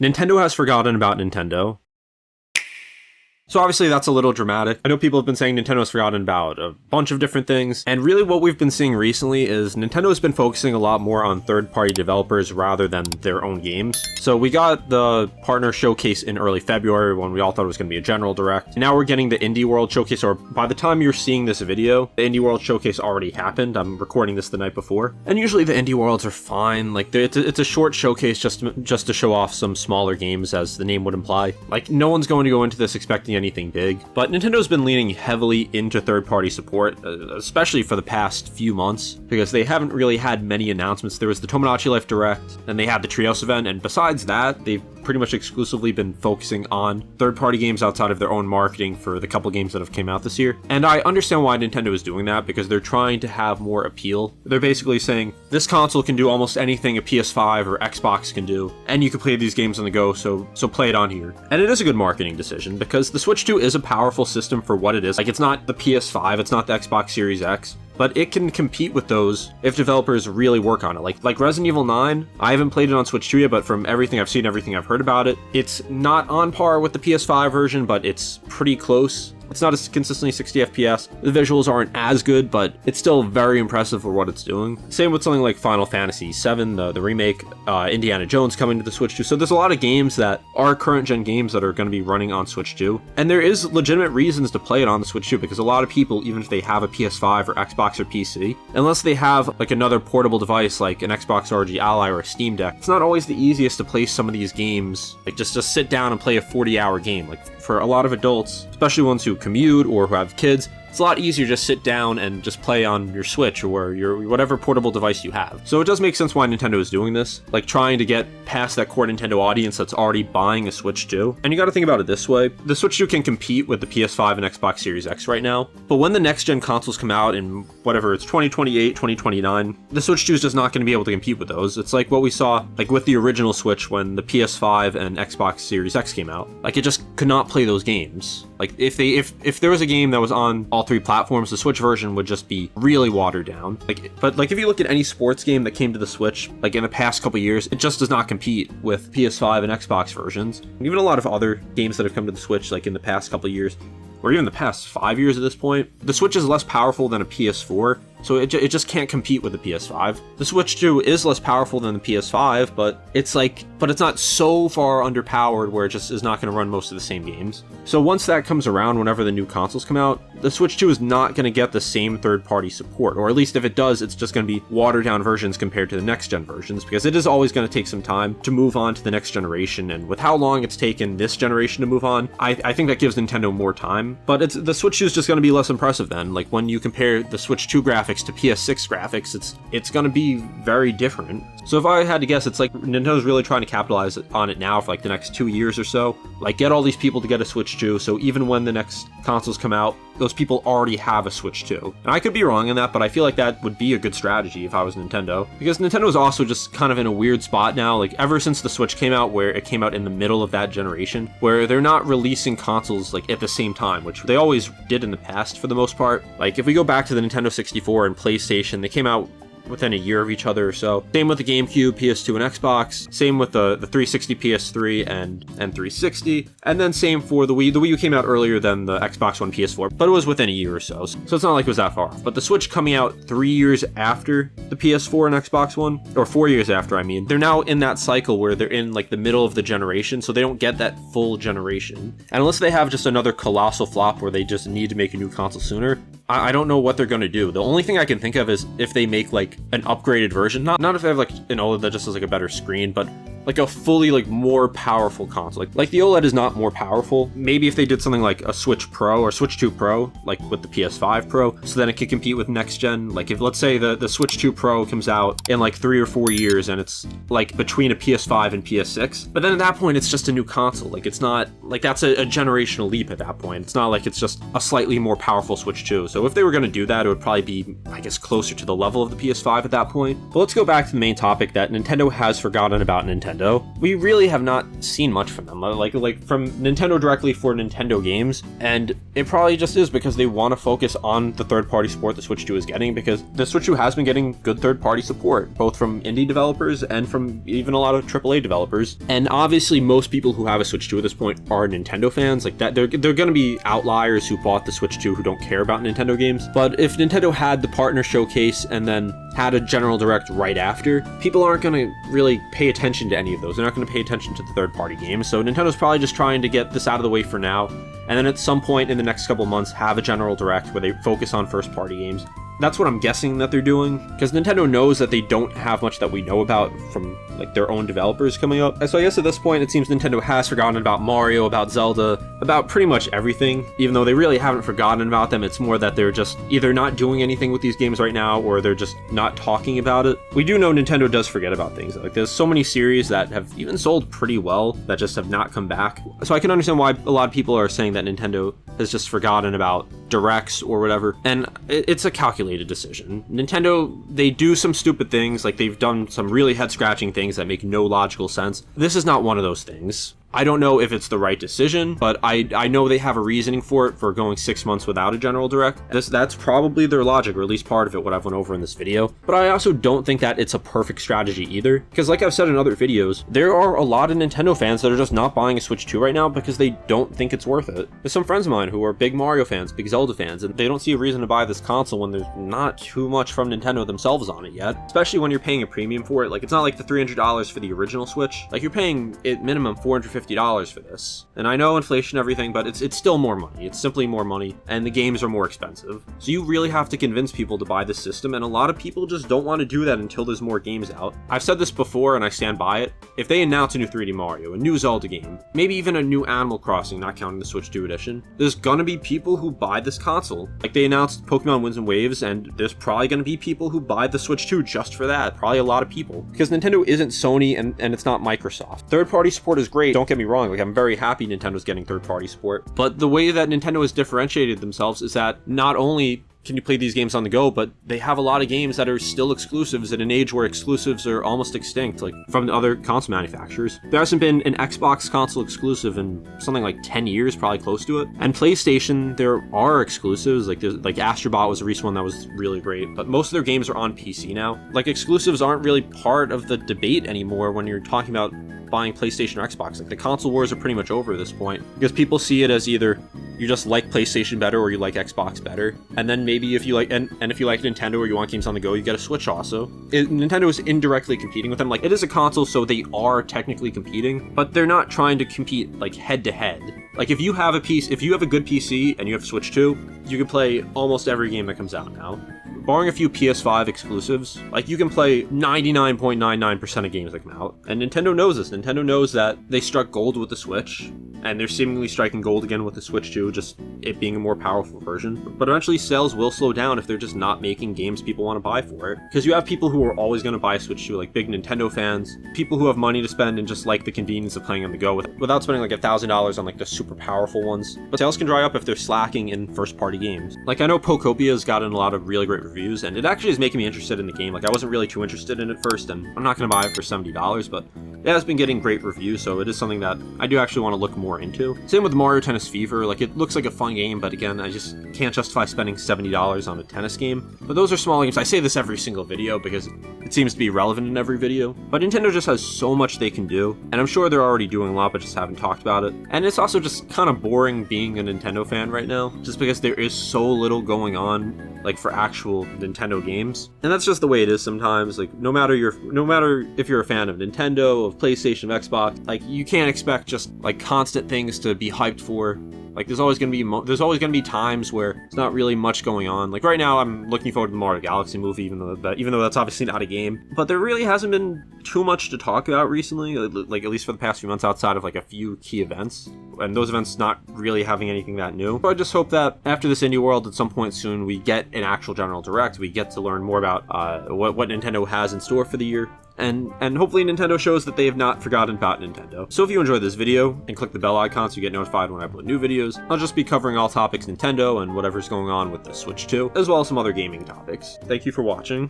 Nintendo has forgotten about Nintendo. So obviously that's a little dramatic. I know people have been saying Nintendo's forgotten about a bunch of different things, and really what we've been seeing recently is Nintendo has been focusing a lot more on third-party developers rather than their own games. So we got the partner showcase in early February when we all thought it was going to be a general direct. Now we're getting the Indie World Showcase, or by the time you're seeing this video, the Indie World Showcase already happened. I'm recording this the night before. And usually the Indie Worlds are fine. Like, it's a short showcase just to show off some smaller games, as the name would imply. Like, no one's going to go into this expecting anything big, but Nintendo's been leaning heavily into third-party support, especially for the past few months, because they haven't really had many announcements. There was the Tomodachi Life Direct, and they had the Trios event, and besides that, they've pretty much exclusively been focusing on third-party games outside of their own marketing for the couple games that have came out this year. And I understand why Nintendo is doing that, because they're trying to have more appeal. They're basically saying, this console can do almost anything a PS5 or Xbox can do, and you can play these games on the go, so play it on here. And it is a good marketing decision, because the Switch 2 is a powerful system for what it is. Like, it's not the PS5, it's not the Xbox Series X, but it can compete with those if developers really work on it. Like Resident Evil 9, I haven't played it on Switch 2 yet, but from everything I've seen, everything I've heard about it, it's not on par with the PS5 version, but it's pretty close. It's not as consistently 60 FPS. The visuals aren't as good, but it's still very impressive for what it's doing. Same with something like Final Fantasy VII, the remake, Indiana Jones coming to the Switch 2. So there's a lot of games that are current gen games that are going to be running on Switch 2. And there is legitimate reasons to play it on the Switch 2, because a lot of people, even if they have a PS5 or Xbox or PC, unless they have like another portable device like an Xbox ROG Ally or a Steam Deck, it's not always the easiest to play some of these games, like just sit down and play a 40-hour game. Like, for a lot of adults, especially ones who commute or who have kids, it's a lot easier to just sit down and just play on your Switch or your whatever portable device you have. So it does make sense why Nintendo is doing this, like trying to get past that core Nintendo audience that's already buying a Switch 2. And you gotta think about it this way, the Switch 2 can compete with the PS5 and Xbox Series X right now, but when the next gen consoles come out in whatever, it's 2028, 2029, the Switch 2 is just not gonna be able to compete with those. It's like what we saw like with the original Switch when the PS5 and Xbox Series X came out. Like, it just could not play those games. Like, if there was a game that was on all three platforms, the Switch version would just be really watered down. But if you look at any sports game that came to the Switch, like in the past couple years, it just does not compete with PS5 and Xbox versions. And even a lot of other games that have come to the Switch, like in the past couple years, or even the past 5 years at this point, the Switch is less powerful than a PS4, so it just can't compete with the PS5. The Switch 2 is less powerful than the PS5, but it's not so far underpowered where it just is not going to run most of the same games. So once that comes around, whenever the new consoles come out, the Switch 2 is not going to get the same third-party support, or at least if it does, it's just going to be watered-down versions compared to the next-gen versions, because it is always going to take some time to move on to the next generation, and with how long it's taken this generation to move on, I think that gives Nintendo more time. But the Switch 2 is just going to be less impressive then. Like, when you compare the Switch 2 graphics to PS6 graphics, it's going to be very different. So if I had to guess, it's like Nintendo's really trying to capitalize on it now for like the next 2 years or so. Like, get all these people to get a Switch 2, so even when the next consoles come out, those people already have a Switch 2. And I could be wrong in that, but I feel like that would be a good strategy if I was Nintendo. Because Nintendo is also just kind of in a weird spot now, like ever since the Switch came out, where it came out in the middle of that generation, where they're not releasing consoles like at the same time, which they always did in the past for the most part. Like, if we go back to the Nintendo 64 and PlayStation, they came out within a year of each other or so. Same with the GameCube, PS2, and Xbox. Same with the 360, PS3, and 360. And then same for the Wii. The Wii U came out earlier than the Xbox One, PS4, but it was within a year or so. So it's not like it was that far off. But the Switch coming out 3 years after the PS4 and Xbox One, or 4 years after, I mean, they're now in that cycle where they're in like the middle of the generation, so they don't get that full generation. And unless they have just another colossal flop where they just need to make a new console sooner, I don't know what they're going to do. The only thing I can think of is if they make like an upgraded version, not if they have like an OLED that just has like a better screen, but like a fully like more powerful console. Like the OLED is not more powerful. Maybe if they did something like a Switch Pro or Switch 2 Pro, like with the PS5 Pro, so then it could compete with next gen. Like if let's say the Switch 2 Pro comes out in like 3 or 4 years and it's like between a PS5 and PS6, but then at that point it's just a new console. Like it's not like that's a generational leap at that point. It's not like it's just a slightly more powerful Switch 2. So if they were going to do that, it would probably be, I guess, closer to the level of the PS5 at that point. But let's go back to the main topic that Nintendo has forgotten about Nintendo. Nintendo. We really have not seen much from them, like from Nintendo directly for Nintendo games, and it probably just is because they want to focus on the third-party support the Switch 2 is getting, because the Switch 2 has been getting good third-party support, both from indie developers and from even a lot of AAA developers. And obviously most people who have a Switch 2 at this point are Nintendo fans. Like that, they're going to be outliers who bought the Switch 2 who don't care about Nintendo games. But if Nintendo had the partner showcase and then had a general direct right after, people aren't going to really pay attention to any of those. They're not going to pay attention to the third-party games. So Nintendo's probably just trying to get this out of the way for now, and then at some point in the next couple months have a general direct where they focus on first-party games. That's what I'm guessing that they're doing, because Nintendo knows that they don't have much that we know about from like their own developers coming up. And so I guess at this point it seems Nintendo has forgotten about Mario, about Zelda, about pretty much everything. Even though they really haven't forgotten about them, it's more that they're just either not doing anything with these games right now, or they're just not talking about it. We do know Nintendo does forget about things. Like there's so many series that have even sold pretty well that just have not come back. So I can understand why a lot of people are saying that Nintendo has just forgotten about directs or whatever, and it's a calculated decision. Nintendo, they do some stupid things, like they've done some really head-scratching things that make no logical sense. This is not one of those things. I don't know if it's the right decision, but I know they have a reasoning for it, for going 6 months without a general direct. That's probably their logic, or at least part of it, what I've went over in this video. But I also don't think that it's a perfect strategy either, because like I've said in other videos, there are a lot of Nintendo fans that are just not buying a Switch 2 right now because they don't think it's worth it. There's some friends of mine who are big Mario fans, big Zelda fans, and they don't see a reason to buy this console when there's not too much from Nintendo themselves on it yet, especially when you're paying a premium for it. Like, it's not like the $300 for the original Switch. Like, you're paying at minimum $450 for this. And I know inflation and everything, but it's still more money. It's simply more money, and the games are more expensive. So you really have to convince people to buy this system, and a lot of people just don't want to do that until there's more games out. I've said this before, and I stand by it. If they announce a new 3D Mario, a new Zelda game, maybe even a new Animal Crossing, not counting the Switch 2 edition, there's gonna be people who buy this console. Like, they announced Pokemon Winds and Waves, and there's probably gonna be people who buy the Switch 2 just for that. Probably a lot of people. Because Nintendo isn't Sony, and it's not Microsoft. Third-party support is great, don't get me wrong. Like, I'm very happy Nintendo's getting third-party support. But the way that Nintendo has differentiated themselves is that not only can you play these games on the go, but they have a lot of games that are still exclusives at an age where exclusives are almost extinct, like from the other console manufacturers. There hasn't been an Xbox console exclusive in something like 10 years, probably close to it. And PlayStation, there are exclusives, like Astrobot was a recent one that was really great, but most of their games are on PC now. Like, exclusives aren't really part of the debate anymore when you're talking about buying PlayStation or Xbox. Like, the console wars are pretty much over at this point, because people see it as either you just like PlayStation better or you like Xbox better, and then maybe if you like and if you like Nintendo or you want games on the go, you get a Switch also. Nintendo is indirectly competing with them. Like, it is a console, so they are technically competing, but they're not trying to compete like head to head. Like, if you have a good PC and you have Switch 2, you can play almost every game that comes out now. Barring a few PS5 exclusives, like, you can play 99.99% of games that come out. And Nintendo knows this. Nintendo knows that they struck gold with the Switch, and they're seemingly striking gold again with the Switch 2, just it being a more powerful version. But eventually sales will slow down if they're just not making games people want to buy for it. Because you have people who are always going to buy a Switch 2, like big Nintendo fans, people who have money to spend and just like the convenience of playing on the go without spending like $1,000 on like the super powerful ones. But sales can dry up if they're slacking in first-party games. Like, I know Pocopia's gotten a lot of really great reviews, and it actually is making me interested in the game. Like, I wasn't really too interested in it first, and I'm not going to buy it for $70, but it has been getting great reviews, so it is something that I do actually want to look more into. Same with Mario Tennis Fever. Like, it looks like a fun game, but again, I just can't justify spending $70 on a tennis game. But those are small games. I say this every single video because it seems to be relevant in every video. But Nintendo just has so much they can do, and I'm sure they're already doing a lot, but just haven't talked about it. And it's also just kind of boring being a Nintendo fan right now, just because there is so little going on, like, for actual Nintendo games. And that's just the way it is sometimes. Like, no matter if you're a fan of Nintendo, of PlayStation, of Xbox, like, you can't expect just like constant things to be hyped for. Like, there's always gonna be times where there's not really much going on. Like, right now, I'm looking forward to the Mario Galaxy movie, even though that's obviously not a game. But there really hasn't been too much to talk about recently, like at least for the past few months, outside of like a few key events, and those events not really having anything that new. So I just hope that after this Indie World, at some point soon, we get an actual general direct. We get to learn more about what Nintendo has in store for the year. And hopefully Nintendo shows that they have not forgotten about Nintendo. So if you enjoyed this video, and click the bell icon so you get notified when I upload new videos, I'll just be covering all topics Nintendo and whatever's going on with the Switch 2, as well as some other gaming topics. Thank you for watching.